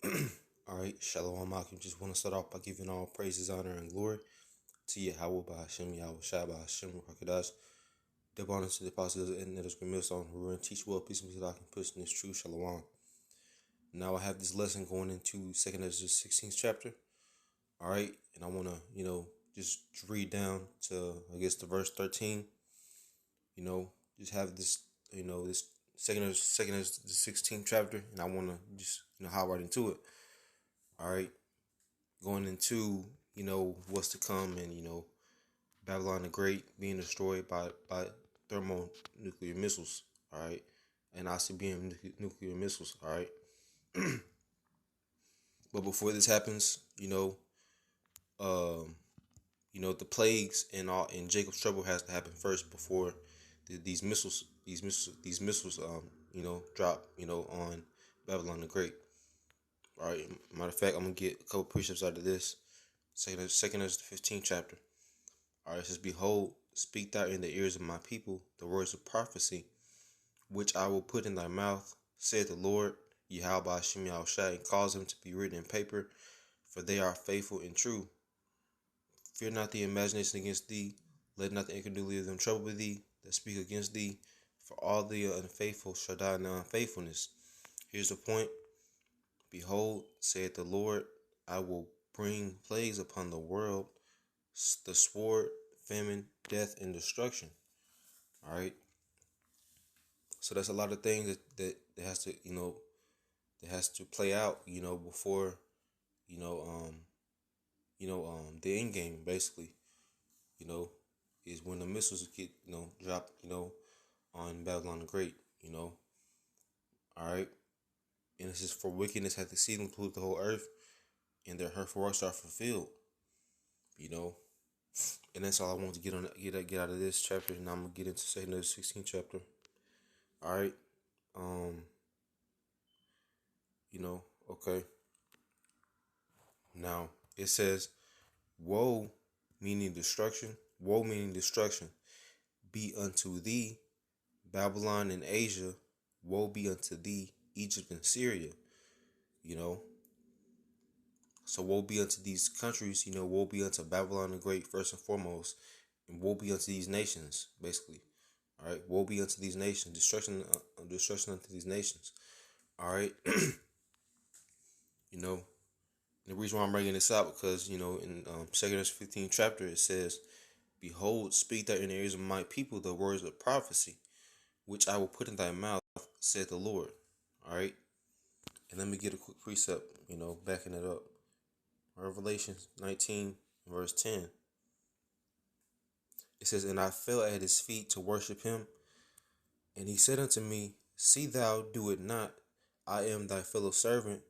All right, Shalom Akim. Just want to start off by giving all praises, honor, and glory to Yahweh by Hashem, Yahweh Shai by Hashem, Rakadash. Double honor to the apostles and let us miss on who and teach well, peace and peace that I can push in this true Shalom. Now I have this lesson going into 2nd Esdras 16th chapter. All right, and I want to, just read down to, I guess, the verse 13. Just have this, this second Esdras the 16th chapter, and I want to just, hop right into it. All right, going into what's to come, and Babylon the Great being destroyed by thermonuclear missiles. All right, and ICBM nuclear missiles. All right, but before this happens, um, the plagues and Jacob's trouble has to happen first before these missiles drop on Babylon the Great. All right, matter of fact, I'm gonna get a couple precepts out of this. Second is the 15th chapter. All right, it says, "Behold, speak thou in the ears of my people the words of prophecy, which I will put in thy mouth, saith the Lord, Yahweh by Hashem Yahushai, and cause them to be written in paper, for they are faithful and true. Fear not the imagination against thee, let not the incredulity of them trouble thee that speak against thee, for all the unfaithful shall die in their unfaithfulness." Here's the point. "Behold, saith the Lord, I will bring plagues upon the world, the sword, famine, death, and destruction." All right. So that's a lot of things that has to play out before you know um the end game basically you know is when the missiles get dropped on Babylon the Great. All right. And it says, "For wickedness hath exceedingly polluted the whole earth, and their hurtful works are fulfilled." You know, and that's all I want to get out of this chapter. And I'm gonna get into say another 16th chapter. All right. Um. Okay. Now it says, "Woe, meaning destruction. Woe, meaning destruction, be unto thee, Babylon and Asia. Woe be unto thee, Egypt and Syria." You know. So woe be unto these countries. Woe be unto Babylon the Great first and foremost, and woe be unto these nations, basically. All right. Woe be unto these nations. Destruction unto these nations. All right. you know. And the reason why I'm bringing this out because in 2nd 15th chapter it says, "Behold, speak thou in the ears of my people the words of prophecy, which I will put in thy mouth, saith the Lord." All right. And let me get a quick precept, backing it up. Revelation 19 verse 10. It says, "And I fell at his feet to worship him. And he said unto me, See thou do it not. I am thy fellow servant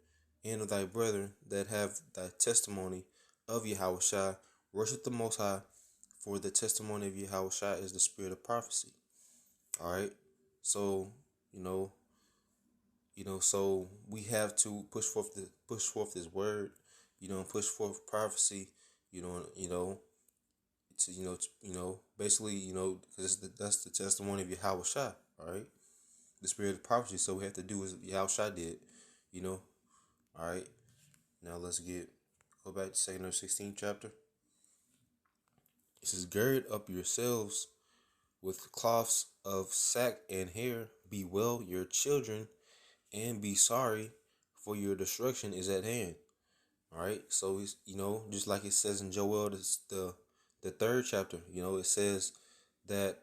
and of thy brethren that have thy testimony of Yahushua. Worship the Most High, for the testimony of Yahushua is the spirit of prophecy." All right. So, so we have to push forth this word, push forth prophecy, to basically, because that's the testimony of Yahushua. All right. The spirit of prophecy. So we have to do as Yahushua did, you know. All right. Now let's go back to 2nd 16th chapter. It says, "Gird up yourselves with cloths of sack and hair. Bewail your children and be sorry, for your destruction is at hand." All right. So it's, just like it says in Joel, the 3rd chapter, it says that,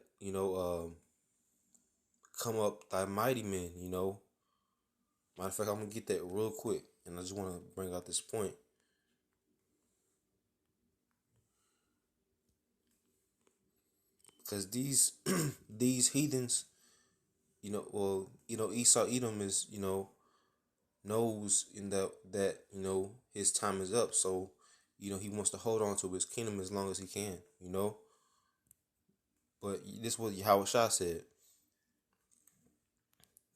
"Come up thy mighty men," Matter of fact, I'm going to get that real quick. And I just want to bring out this point. Because these these heathens, Esau Edom is, knows in that his time is up. So, he wants to hold on to his kingdom as long as he can. But this is what Yahweh Shah said.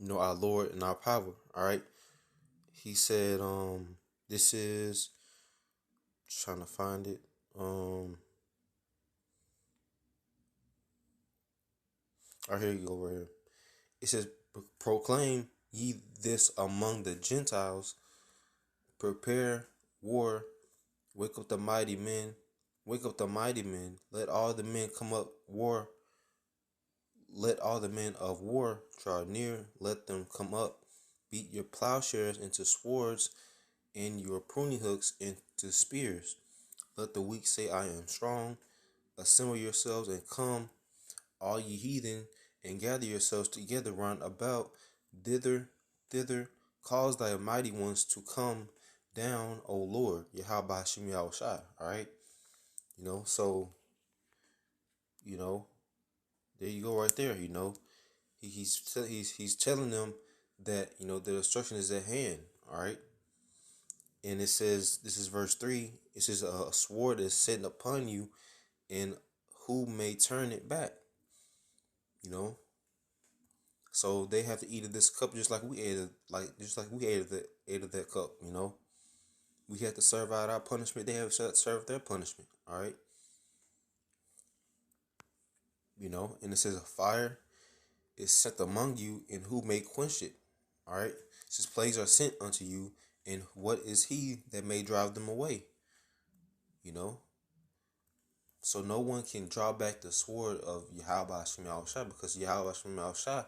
Our Lord and our power. All right. He said, this is trying to find it. Right here you go right here. It says, "Proclaim ye this among the Gentiles, Prepare war. Wake up the mighty men. Wake up the mighty men. Let all the men come up war. Let all the men of war draw near. Let them come up. Beat your plowshares into swords and your pruning hooks into spears. Let the weak say, I am strong. Assemble yourselves and come, all ye heathen, and gather yourselves together round about, thither, thither. Cause thy mighty ones to come down, O Lord. Yahweh Hashem Yahushai. All right. So, you know, there you go right there. He's telling them that, the destruction is at hand. All right. And it says, this is verse 3. It says, a sword is set upon you, and who may turn it back? So they have to eat of this cup just like we ate it, ate of that cup. We have to serve out our punishment. They have to serve their punishment. All right. And it says a fire is set among you, and who may quench it? All right. It says plagues are sent unto you, and what is he that may drive them away? So no one can draw back the sword of Yahweh Hashem Yahushua, because Yahweh Hashem Yahushua,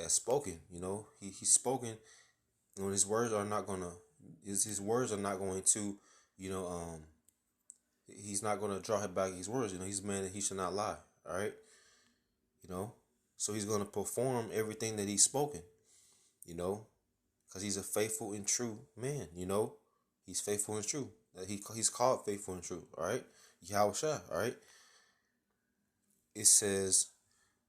has spoken. He's spoken. His words are not gonna. His words are not going to. He's not gonna draw back his words. He's a man that he should not lie. All right. So he's gonna perform everything that he's spoken. Because he's a faithful and true man. He's faithful and true. He's called faithful and true. All right. Yahweh. All right. It says,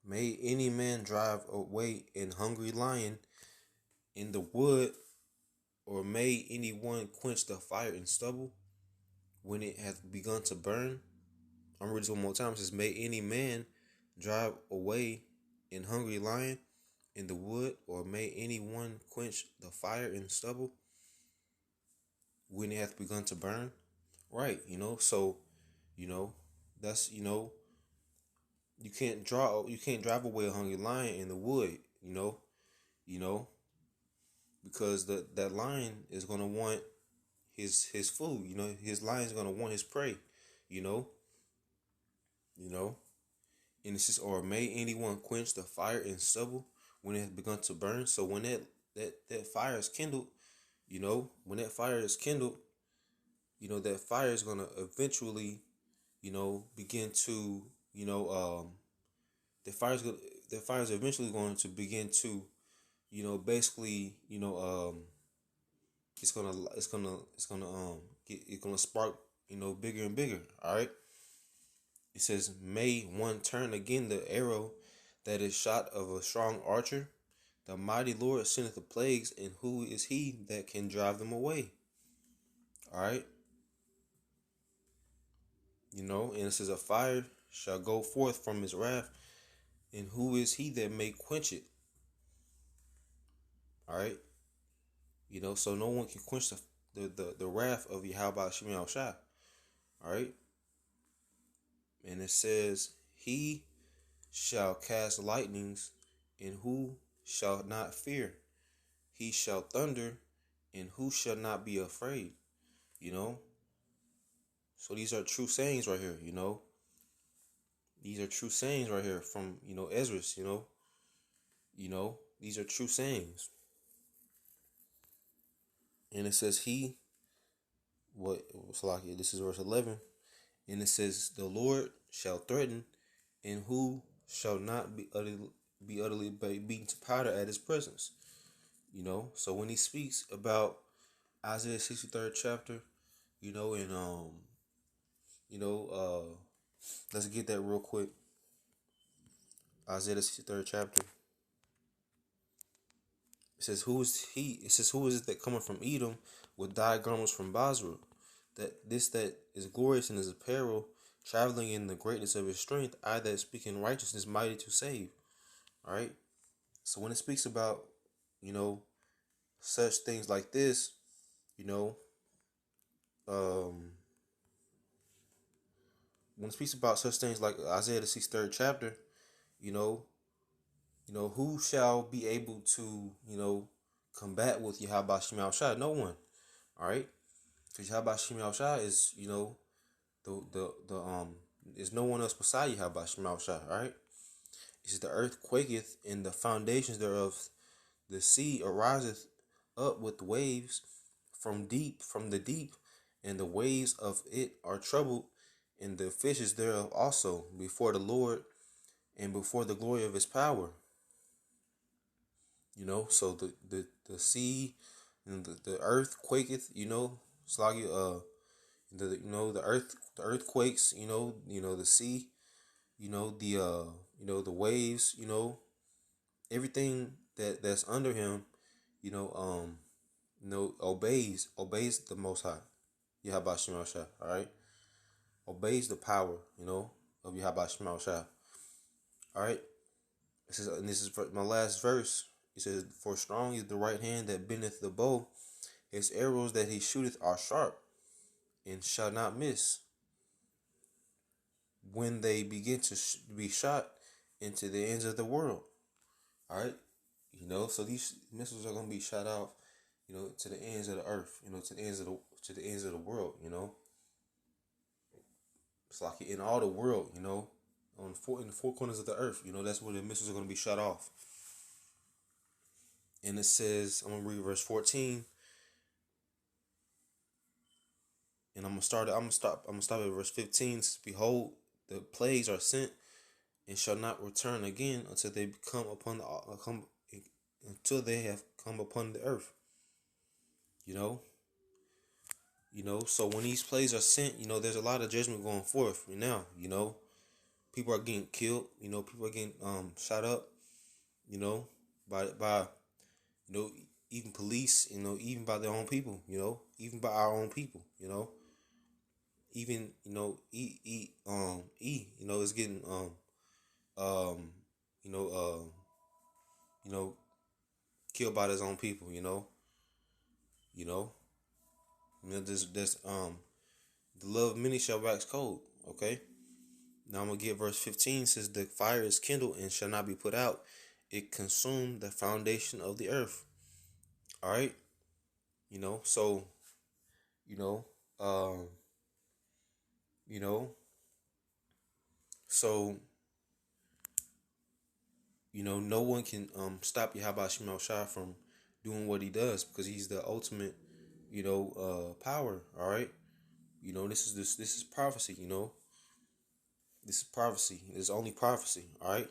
may any man drive away an hungry lion in the wood, or may anyone quench the fire in stubble when it hath begun to burn? I'm reading this one more time. It says, may any man drive away an hungry lion in the wood, or may anyone quench the fire in stubble when it hath begun to burn? Right, so, that's, you can't drive away a hungry lion in the wood, because that lion is gonna want his food, his lion is gonna want his prey, you know, and it says, or may anyone quench the fire in stubble when it has begun to burn. So when that fire is kindled, when that fire is kindled, that fire is gonna eventually, begin to, the fire is eventually going to begin to, basically, it's gonna spark, bigger and bigger. All right. It says, may one turn again the arrow that is shot of a strong archer. The mighty Lord sendeth the plagues, and who is he that can drive them away? All right. And it says, a fire shall go forth from his wrath, and who is he that may quench it? All right. So no one can quench the wrath of Yahweh Shemi Shai. All right. And it says, he shall cast lightnings, and who shall not fear? He shall thunder, and who shall not be afraid? So these are true sayings right here, These are true sayings right here from, Esdras, These are true sayings. And it says this is verse 11. And it says, the Lord shall threaten, and who shall not be utterly beaten to powder at his presence. So when he speaks about Isaiah 63rd chapter, let's get that real quick. Isaiah 63rd chapter. It says, who is he? It says, who is it that cometh from Edom with dyed garments from Basra? That is glorious in his apparel, traveling in the greatness of his strength, I that speak in righteousness, mighty to save. All right. So when it speaks about, such things like this, when it speaks about such things like Isaiah the 63rd chapter, who shall be able to, combat with Yahweh Shema Shai? No one. All right, because Yahweh Shem Shah is, the there's no one else beside Yahweh Shem Shah. All right, it says the earth quaketh, and the foundations thereof, the sea ariseth up with waves from the deep, and the waves of it are troubled, and the fishes thereof also before the Lord, and before the glory of his power. So the sea and the earth quaketh, sluggy, the earthquakes, the sea, the waves, everything that's under him, you know, um, obeys the Most High, Yahweh Shema Shah. All right, obeys the power, of Yahweh Shema Shah. All right, this is my last verse. It says, "For strong is the right hand that bendeth the bow; his arrows that he shooteth are sharp, and shall not miss. When they begin to be shot into the ends of the world." All right, so these missiles are gonna be shot out, to the ends of the earth, to the ends of the world. It's like in all the world, in the four corners of the earth. That's where the missiles are gonna be shot off. And it says, I'm gonna read verse 14, and I'm gonna stop at verse 15. It says, "Behold, the plagues are sent, and shall not return again until they come upon until they have come upon the earth." You know, So when these plagues are sent, there's a lot of judgment going forth right now. People are getting killed. People are getting shot up. You know, by even police. Even by their own people. Even by our own people. Even is getting um you know you know killed by his own people. You know, this the love of many shall wax cold. Okay. Now I'm gonna get verse 15. Says, "The fire is kindled and shall not be put out; it consumed the foundation of the earth." All right. So you know, um, you know, so no one can stop Yahweh Shema Shah from doing what he does, because he's the ultimate, power. All right. This is prophecy. This is prophecy. It's only prophecy. All right.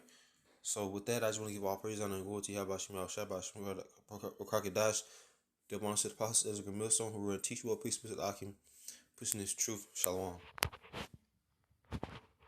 So with that, I just want to give all praise, honor, and glory to Yahweh Shema Shah, Rakakadash, the Abundant Apostle Ezra Millstone, who will teach you what peace, I can pushing this truth. Shalom.